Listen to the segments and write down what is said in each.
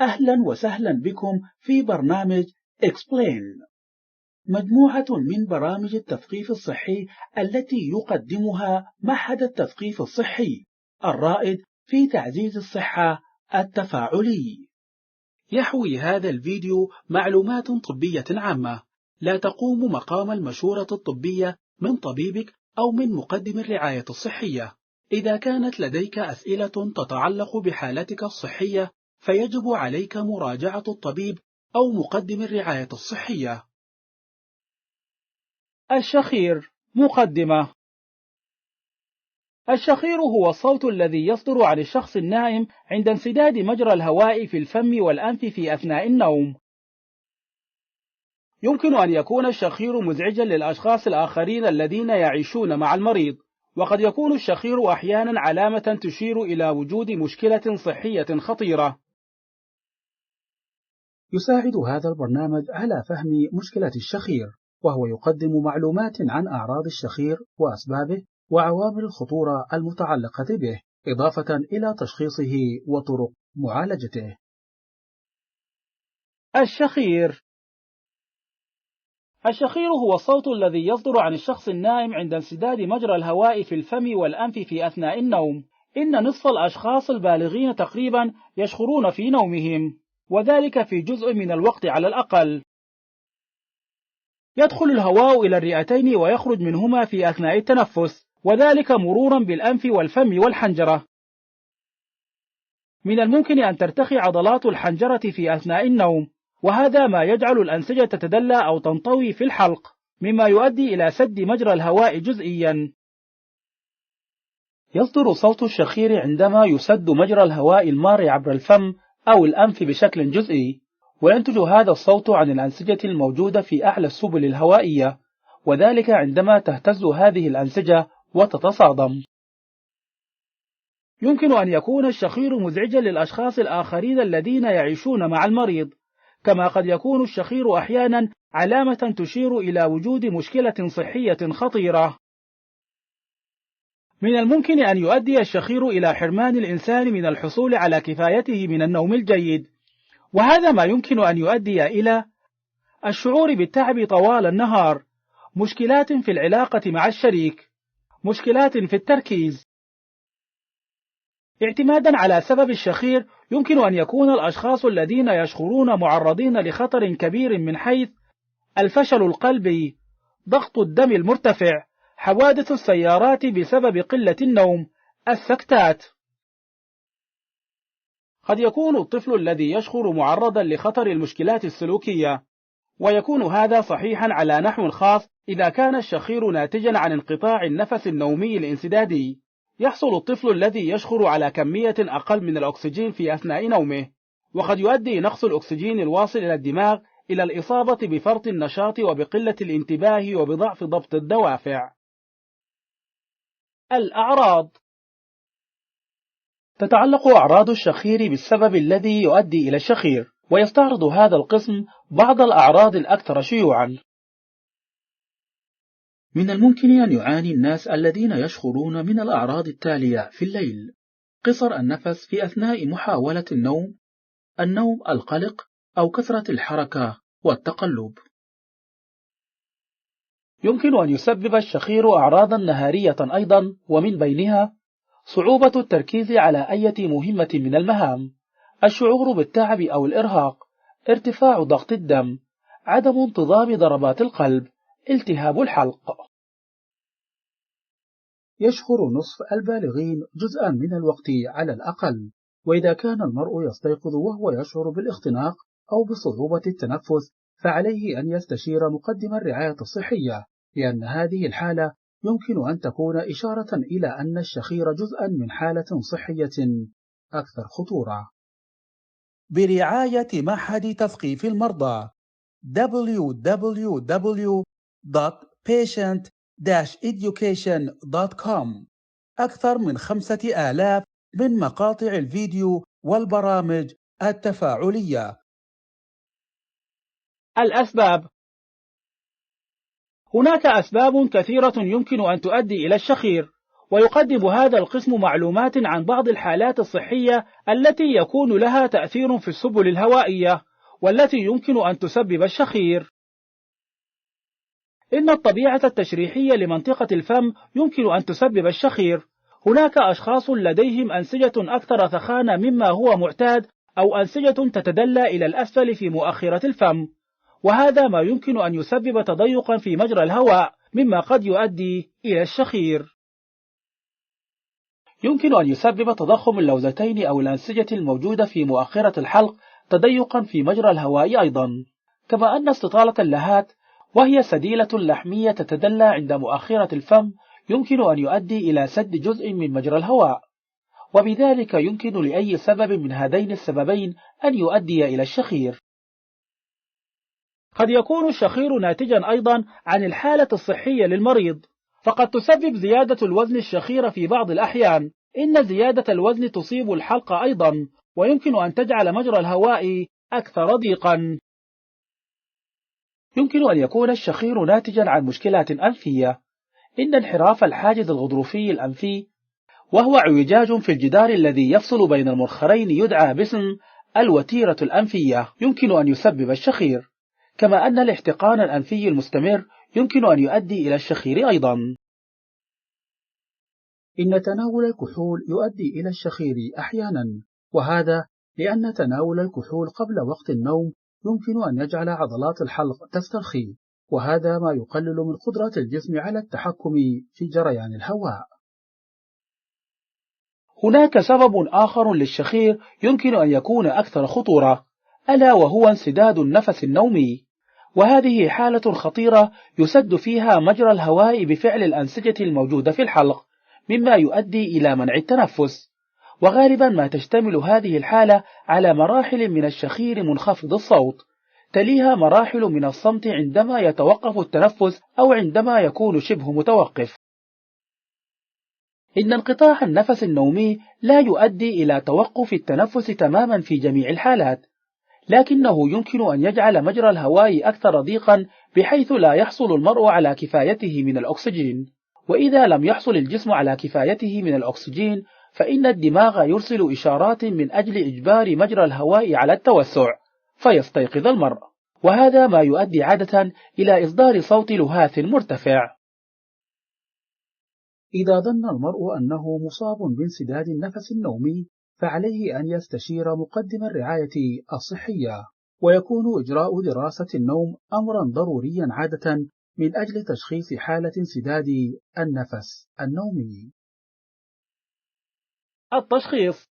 أهلا وسهلا بكم في برنامج Explain، مجموعة من برامج التثقيف الصحي التي يقدمها معهد التثقيف الصحي الرائد في تعزيز الصحة التفاعلي. يحوي هذا الفيديو معلومات طبية عامة لا تقوم مقام المشورة الطبية من طبيبك أو من مقدم الرعاية الصحية. إذا كانت لديك أسئلة تتعلق بحالتك الصحية فيجب عليك مراجعة الطبيب أو مقدم الرعاية الصحية. الشخير. مقدمة. الشخير هو الصوت الذي يصدر عن الشخص النائم عند انسداد مجرى الهواء في الفم والأنف في أثناء النوم. يمكن أن يكون الشخير مزعجا للأشخاص الآخرين الذين يعيشون مع المريض، وقد يكون الشخير أحيانا علامة تشير إلى وجود مشكلة صحية خطيرة. يساعد هذا البرنامج على فهم مشكلة الشخير، وهو يقدم معلومات عن أعراض الشخير وأسبابه وعوامل الخطورة المتعلقة به، إضافة إلى تشخيصه وطرق معالجته. الشخير. الشخير هو الصوت الذي يصدر عن الشخص النائم عند انسداد مجرى الهواء في الفم والأنف في أثناء النوم. إن نصف الأشخاص البالغين تقريبا يشخرون في نومهم، وذلك في جزء من الوقت على الأقل. يدخل الهواء إلى الرئتين ويخرج منهما في أثناء التنفس، وذلك مرورا بالأنف والفم والحنجرة. من الممكن أن ترتخي عضلات الحنجرة في أثناء النوم، وهذا ما يجعل الأنسجة تتدلى أو تنطوي في الحلق، مما يؤدي إلى سد مجرى الهواء جزئيا. يصدر صوت الشخير عندما يسد مجرى الهواء المار عبر الفم أو الأنف بشكل جزئي، وينتج هذا الصوت عن الأنسجة الموجودة في أعلى السبل الهوائية، وذلك عندما تهتز هذه الأنسجة وتتصادم. يمكن أن يكون الشخير مزعجا للأشخاص الآخرين الذين يعيشون مع المريض، كما قد يكون الشخير أحيانا علامة تشير إلى وجود مشكلة صحية خطيرة. من الممكن أن يؤدي الشخير إلى حرمان الإنسان من الحصول على كفايته من النوم الجيد، وهذا ما يمكن أن يؤدي إلى الشعور بالتعب طوال النهار، مشكلات في العلاقة مع الشريك، مشكلات في التركيز. اعتمادا على سبب الشخير، يمكن أن يكون الأشخاص الذين يشخرون معرضين لخطر كبير من حيث الفشل القلبي، ضغط الدم المرتفع، حوادث السيارات بسبب قلة النوم، السكتات. قد يكون الطفل الذي يشخر معرضا لخطر المشكلات السلوكية، ويكون هذا صحيحا على نحو خاص إذا كان الشخير ناتجا عن انقطاع النفس النومي الانسدادي. يحصل الطفل الذي يشخر على كمية أقل من الأكسجين في أثناء نومه، وقد يؤدي نقص الأكسجين الواصل إلى الدماغ إلى الإصابة بفرط النشاط وبقلة الانتباه وبضعف ضبط الدوافع. الأعراض. تتعلق أعراض الشخير بالسبب الذي يؤدي إلى الشخير، ويستعرض هذا القسم بعض الأعراض الأكثر شيوعا. من الممكن أن يعاني الناس الذين يشخرون من الأعراض التالية في الليل: قصر النفس في أثناء محاولة النوم القلق أو كثرة الحركة والتقلب. يمكن أن يسبب الشخير أعراضا نهارية أيضا، ومن بينها صعوبة التركيز على أي مهمة من المهام، الشعور بالتعب أو الإرهاق، ارتفاع ضغط الدم، عدم انتظام ضربات القلب، التهاب الحلق. يشخر نصف البالغين جزءا من الوقت على الأقل، وإذا كان المرء يستيقظ وهو يشعر بالاختناق أو بصعوبة التنفس فعليه أن يستشير مقدم الرعاية الصحية، لأن هذه الحالة يمكن أن تكون إشارة إلى أن الشخير جزءا من حالة صحية أكثر خطورة. برعاية معهد تثقيف المرضى www.patient-education.com. أكثر من 5000 من مقاطع الفيديو والبرامج التفاعلية. الأسباب. هناك أسباب كثيرة يمكن أن تؤدي إلى الشخير، ويقدم هذا القسم معلومات عن بعض الحالات الصحية التي يكون لها تأثير في السبل الهوائية والتي يمكن أن تسبب الشخير. إن الطبيعة التشريحية لمنطقة الفم يمكن أن تسبب الشخير. هناك أشخاص لديهم أنسجة أكثر ثخانة مما هو معتاد أو أنسجة تتدلى إلى الأسفل في مؤخرة الفم، وهذا ما يمكن أن يسبب تضيقا في مجرى الهواء مما قد يؤدي إلى الشخير. يمكن أن يسبب تضخم اللوزتين أو الأنسجة الموجودة في مؤخرة الحلق تضيقا في مجرى الهواء أيضا، كما أن استطالة اللهات وهي سديلة لحمية تتدلى عند مؤخرة الفم يمكن أن يؤدي إلى سد جزء من مجرى الهواء، وبذلك يمكن لأي سبب من هذين السببين أن يؤدي إلى الشخير. قد يكون الشخير ناتجا أيضا عن الحالة الصحية للمريض، فقد تسبب زيادة الوزن الشخير في بعض الأحيان. إن زيادة الوزن تصيب الحلق أيضا، ويمكن أن تجعل مجرى الهواء أكثر ضيقا. يمكن أن يكون الشخير ناتجا عن مشكلات أنفية. إن انحراف الحاجز الغضروفي الأنفي، وهو اعوجاج في الجدار الذي يفصل بين المرخرين، يدعى باسم الوتيرة الأنفية، يمكن أن يسبب الشخير، كما أن الاحتقان الأنفي المستمر يمكن أن يؤدي إلى الشخير أيضا. إن تناول الكحول يؤدي إلى الشخير أحيانا، وهذا لأن تناول الكحول قبل وقت النوم يمكن أن يجعل عضلات الحلق تسترخي، وهذا ما يقلل من قدرة الجسم على التحكم في جريان الهواء. هناك سبب آخر للشخير يمكن أن يكون أكثر خطورة، ألا وهو انسداد النفس النومي، وهذه حالة خطيرة يسد فيها مجرى الهواء بفعل الأنسجة الموجودة في الحلق، مما يؤدي إلى منع التنفس، وغالبا ما تشتمل هذه الحالة على مراحل من الشخير منخفض الصوت، تليها مراحل من الصمت عندما يتوقف التنفس أو عندما يكون شبه متوقف. إن انقطاع النفس النومي لا يؤدي إلى توقف التنفس تماما في جميع الحالات، لكنه يمكن أن يجعل مجرى الهواء أكثر ضيقا بحيث لا يحصل المرء على كفايته من الأكسجين، وإذا لم يحصل الجسم على كفايته من الأكسجين فإن الدماغ يرسل إشارات من أجل إجبار مجرى الهواء على التوسع فيستيقظ المرء، وهذا ما يؤدي عادة إلى إصدار صوت لهاث مرتفع. إذا ظن المرء أنه مصاب بانسداد النفس النومي فعليه أن يستشير مقدم الرعاية الصحية، ويكون إجراء دراسة النوم أمرا ضروريا عادة من أجل تشخيص حالة انسداد النفس النومي. التشخيص: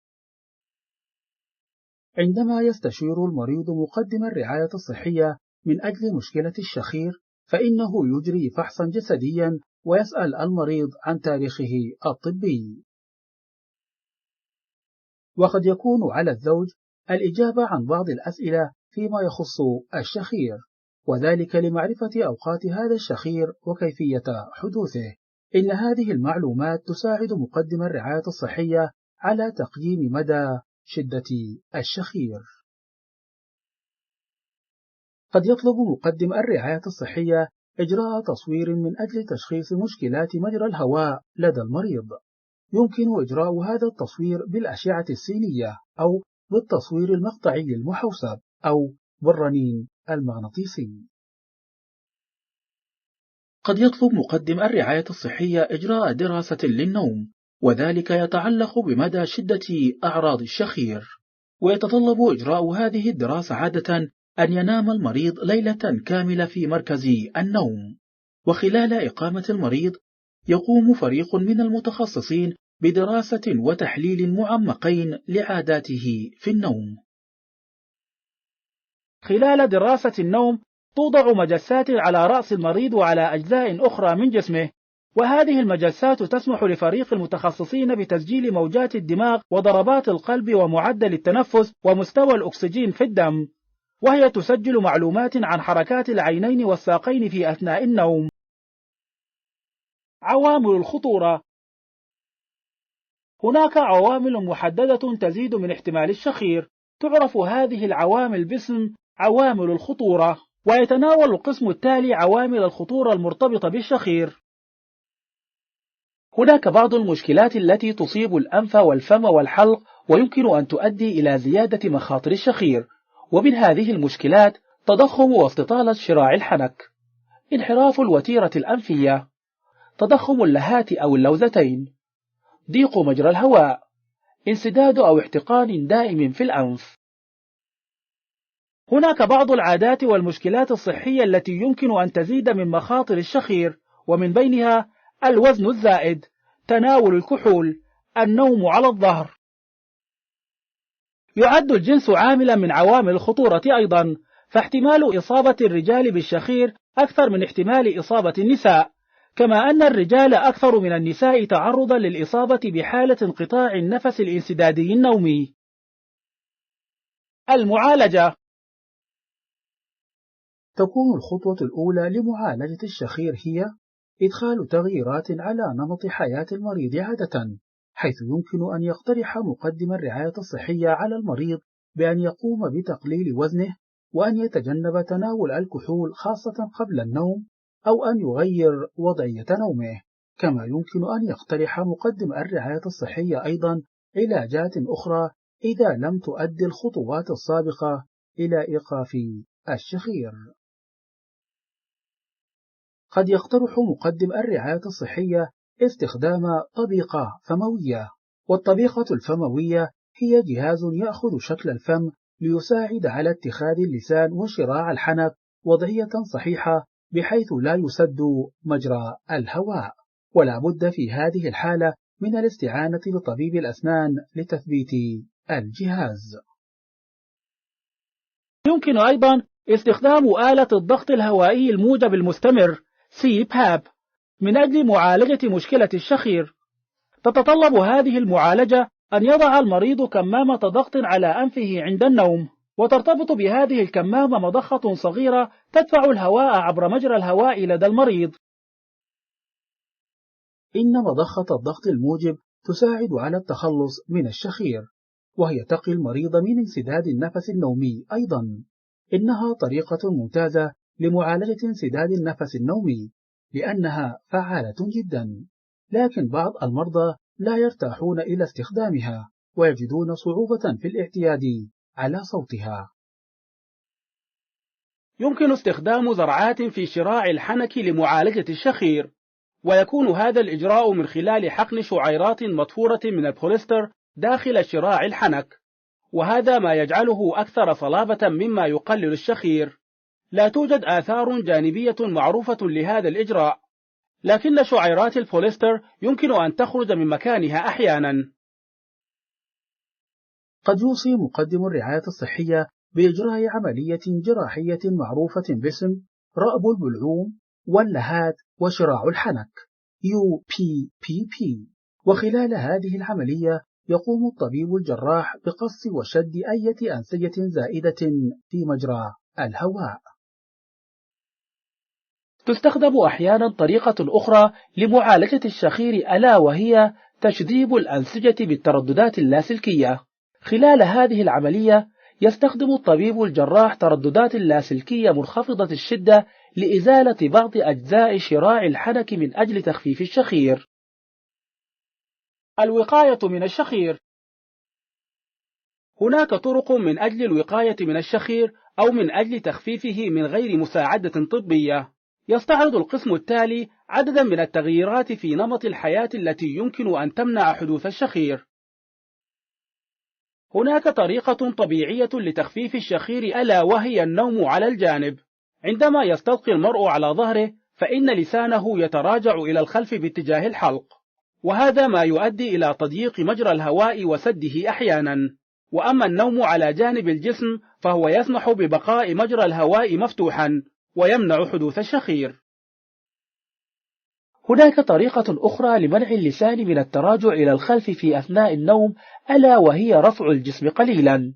عندما يستشير المريض مقدم الرعاية الصحية من أجل مشكلة الشخير فإنه يجري فحصا جسديا ويسأل المريض عن تاريخه الطبي، وقد يكون على الزوج الإجابة عن بعض الأسئلة فيما يخص الشخير، وذلك لمعرفة أوقات هذا الشخير وكيفية حدوثه. إن هذه المعلومات تساعد مقدم الرعاية الصحية على تقييم مدى شدة الشخير. قد يطلب مقدم الرعاية الصحية إجراء تصوير من أجل تشخيص مشكلات مجرى الهواء لدى المريض. يمكن إجراء هذا التصوير بالأشعة السينية أو بالتصوير المقطعي المحوسب أو بالرنين المغناطيسي. قد يطلب مقدم الرعاية الصحية إجراء دراسة للنوم، وذلك يتعلق بمدى شدة أعراض الشخير، ويتطلب إجراء هذه الدراسة عادة أن ينام المريض ليلة كاملة في مركز النوم، وخلال إقامة المريض يقوم فريق من المتخصصين بدراسة وتحليل معمقين لعاداته في النوم. خلال دراسة النوم توضع مجسات على رأس المريض وعلى أجزاء أخرى من جسمه، وهذه المجسات تسمح لفريق المتخصصين بتسجيل موجات الدماغ وضربات القلب ومعدل التنفس ومستوى الأكسجين في الدم، وهي تسجل معلومات عن حركات العينين والساقين في أثناء النوم. عوامل الخطورة: هناك عوامل محددة تزيد من احتمال الشخير، تعرف هذه العوامل باسم عوامل الخطورة، ويتناول القسم التالي عوامل الخطورة المرتبطة بالشخير. هناك بعض المشكلات التي تصيب الأنف والفم والحلق ويمكن أن تؤدي إلى زيادة مخاطر الشخير، ومن هذه المشكلات تضخم واستطالة شراع الحنك، انحراف الوتيرة الأنفية، تضخم اللهات أو اللوزتين، ضيق مجرى الهواء، انسداد أو احتقان دائم في الأنف. هناك بعض العادات والمشكلات الصحية التي يمكن أن تزيد من مخاطر الشخير، ومن بينها الوزن الزائد، تناول الكحول، النوم على الظهر. يعد الجنس عاملا من عوامل الخطورة أيضا، فاحتمال إصابة الرجال بالشخير أكثر من احتمال إصابة النساء، كما أن الرجال أكثر من النساء تعرضا للإصابة بحالة انقطاع النفس الانسدادي النومي. المعالجة. تكون الخطوة الأولى لمعالجة الشخير هي إدخال تغييرات على نمط حياة المريض عادة، حيث يمكن أن يقترح مقدم الرعاية الصحية على المريض بأن يقوم بتقليل وزنه، وأن يتجنب تناول الكحول خاصة قبل النوم، أو أن يغير وضعية نومه. كما يمكن أن يقترح مقدم الرعاية الصحية أيضا علاجات أخرى إذا لم تؤدي الخطوات السابقة إلى إيقاف الشخير. قد يقترح مقدم الرعاية الصحية استخدام طبيقة فموية، والطبيقة الفموية هي جهاز يأخذ شكل الفم ليساعد على اتخاذ اللسان وشراع الحنك وضعية صحيحة بحيث لا يسد مجرى الهواء، ولا بد في هذه الحالة من الاستعانة بطبيب الأسنان لتثبيت الجهاز. يمكن أيضا استخدام آلة الضغط الهوائي الموجب المستمر CPAP من أجل معالجة مشكلة الشخير. تتطلب هذه المعالجة أن يضع المريض كمامة ضغط على أنفه عند النوم، وترتبط بهذه الكمامة مضخة صغيرة تدفع الهواء عبر مجرى الهواء لدى المريض. إن مضخة الضغط الموجب تساعد على التخلص من الشخير، وهي تقي المريض من انسداد النفس النومي أيضا. إنها طريقة ممتازة لمعالجة انسداد النفس النومي لأنها فعالة جدا، لكن بعض المرضى لا يرتاحون إلى استخدامها ويجدون صعوبة في الاعتياد على صوتها. يمكن استخدام زرعات في شراع الحنك لمعالجة الشخير، ويكون هذا الإجراء من خلال حقن شعيرات مطفورة من البوليستر داخل شراع الحنك، وهذا ما يجعله أكثر صلابة مما يقلل الشخير. لا توجد آثار جانبية معروفة لهذا الإجراء، لكن شعيرات البوليستر يمكن أن تخرج من مكانها أحيانا. قد يوصي مقدم الرعاية الصحية بإجراء عملية جراحية معروفة باسم رأب البلعوم واللهات وشراع الحنك UPPP، وخلال هذه العملية يقوم الطبيب الجراح بقص وشد أي أنسجة زائدة في مجرى الهواء. تستخدم أحيانا طريقة أخرى لمعالجة الشخير، ألا وهي تشذيب الأنسجة بالترددات اللاسلكية. خلال هذه العملية يستخدم الطبيب الجراح ترددات لاسلكية منخفضة الشدة لإزالة بعض أجزاء شراع الحنك من أجل تخفيف الشخير. الوقاية من الشخير. هناك طرق من أجل الوقاية من الشخير أو من أجل تخفيفه من غير مساعدة طبية. يستعرض القسم التالي عددا من التغييرات في نمط الحياة التي يمكن أن تمنع حدوث الشخير. هناك طريقة طبيعية لتخفيف الشخير، ألا وهي النوم على الجانب. عندما يستلقي المرء على ظهره فإن لسانه يتراجع إلى الخلف باتجاه الحلق، وهذا ما يؤدي إلى تضييق مجرى الهواء وسده أحيانا. وأما النوم على جانب الجسم فهو يسمح ببقاء مجرى الهواء مفتوحا ويمنع حدوث الشخير. هناك طريقة أخرى لمنع اللسان من التراجع إلى الخلف في أثناء النوم، ألا وهي رفع الجسم قليلا.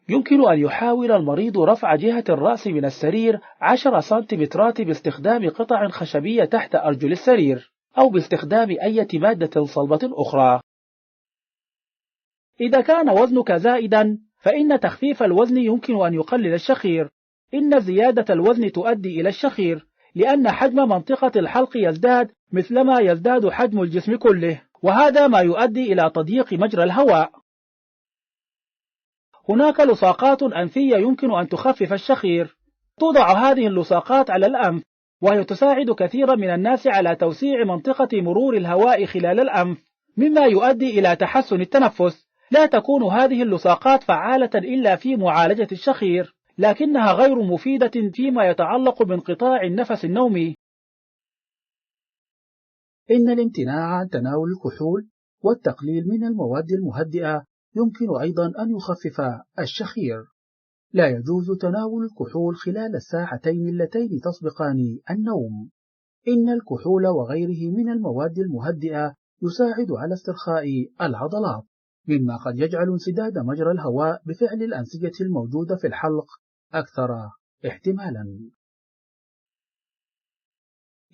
يمكن أن يحاول المريض رفع جهة الرأس من السرير 10 سنتيمترات باستخدام قطع خشبية تحت أرجل السرير، أو باستخدام أي مادة صلبة أخرى. إذا كان وزنك زائدا فإن تخفيف الوزن يمكن أن يقلل الشخير. إن زيادة الوزن تؤدي إلى الشخير، لأن حجم منطقة الحلق يزداد مثلما يزداد حجم الجسم كله، وهذا ما يؤدي إلى تضييق مجرى الهواء. هناك لصاقات أنفية يمكن أن تخفف الشخير. توضع هذه اللصاقات على الأنف، وهي تساعد كثيرا من الناس على توسيع منطقة مرور الهواء خلال الأنف، مما يؤدي إلى تحسن التنفس. لا تكون هذه اللصاقات فعالة إلا في معالجة الشخير، لكنها غير مفيدة فيما يتعلق بانقطاع النفس النومي. إن الامتناع عن تناول الكحول والتقليل من المواد المهدئة يمكن أيضا أن يخفف الشخير. لا يجوز تناول الكحول خلال الساعتين اللتين تسبقان النوم. إن الكحول وغيره من المواد المهدئة يساعد على استرخاء العضلات، مما قد يجعل انسداد مجرى الهواء بفعل الأنسجة الموجودة في الحلق أكثر احتمالا.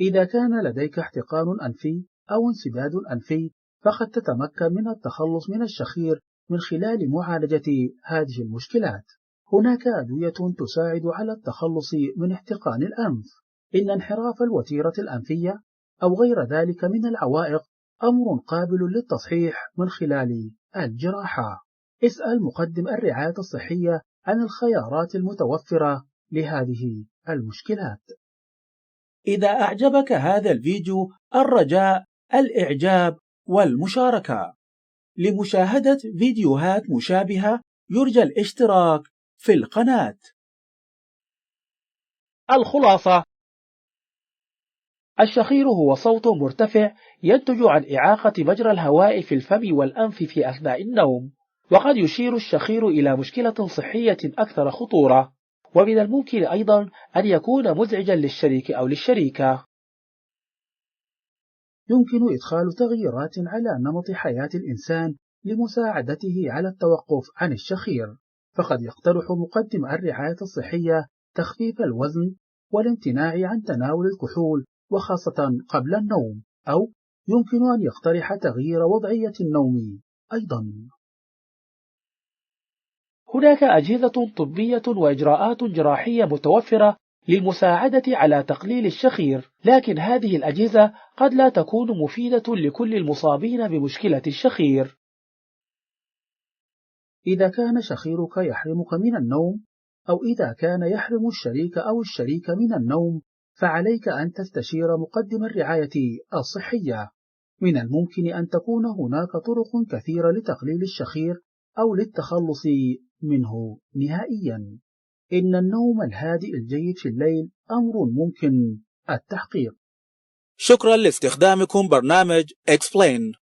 إذا كان لديك احتقان أنفي أو انسداد أنفي، فقد تتمكن من التخلص من الشخير من خلال معالجة هذه المشكلات. هناك أدوية تساعد على التخلص من احتقان الأنف. إن انحراف الوتيرة الأنفية أو غير ذلك من العوائق أمر قابل للتصحيح من خلال الجراحة. اسأل مقدم الرعاية الصحية عن الخيارات المتوفرة لهذه المشكلات. إذا أعجبك هذا الفيديو الرجاء الإعجاب والمشاركة. لمشاهدة فيديوهات مشابهة يرجى الاشتراك في القناة. الخلاصة: الشخير هو صوت مرتفع ينتج عن إعاقة مجرى الهواء في الفم والأنف في أثناء النوم، وقد يشير الشخير إلى مشكلة صحية أكثر خطورة، ومن الممكن أيضا أن يكون مزعجا للشريك أو للشريكة. يمكن إدخال تغييرات على نمط حياة الإنسان لمساعدته على التوقف عن الشخير، فقد يقترح مقدم الرعاية الصحية تخفيف الوزن والامتناع عن تناول الكحول وخاصة قبل النوم، أو يمكن أن يقترح تغيير وضعية النوم أيضا. هناك أجهزة طبية وإجراءات جراحية متوفرة للمساعدة على تقليل الشخير، لكن هذه الأجهزة قد لا تكون مفيدة لكل المصابين بمشكلة الشخير. إذا كان شخيرك يحرمك من النوم، أو إذا كان يحرم الشريك أو الشريك من النوم، فعليك أن تستشير مقدم الرعاية الصحية. من الممكن أن تكون هناك طرق كثيرة لتقليل الشخير أو للتخلص منه نهائيا. إن النوم الهادئ الجيد في الليل أمر ممكن التحقيق. شكرا لاستخدامكم برنامج Explain.